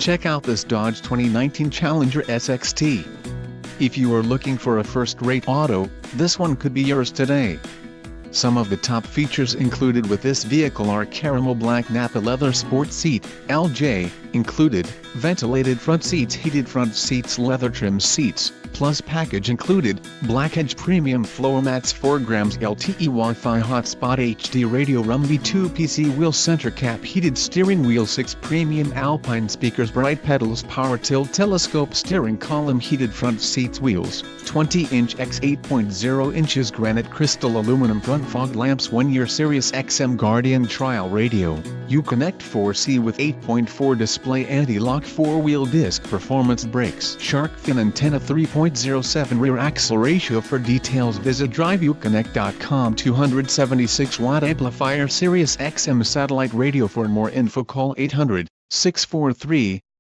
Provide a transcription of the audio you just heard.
Check out this Dodge 2019 Challenger SXT. If you are looking for a first-rate auto, this one could be yours today. Some of the top features included with this vehicle are caramel black Napa leather sports seat, LJ, included, ventilated front seats, heated front seats, leather trim seats, plus package included, black edge premium floor mats, 4 grams LTE Wi-Fi hotspot, HD radio, Rumby 2 PC wheel, center cap, heated steering wheel, 6 premium Alpine speakers, bright pedals, power tilt, telescope steering column, heated front seats, wheels, 20-inch x 8.0 inches granite crystal aluminum front, fog lamps, 1-year Sirius XM Guardian trial radio, Uconnect 4C with 8.4 display, anti-lock 4-wheel disc performance brakes, shark fin antenna, 3.07 rear axle ratio. For details visit driveuconnect.com. 276 watt amplifier, Sirius XM satellite radio. For more info call 800-643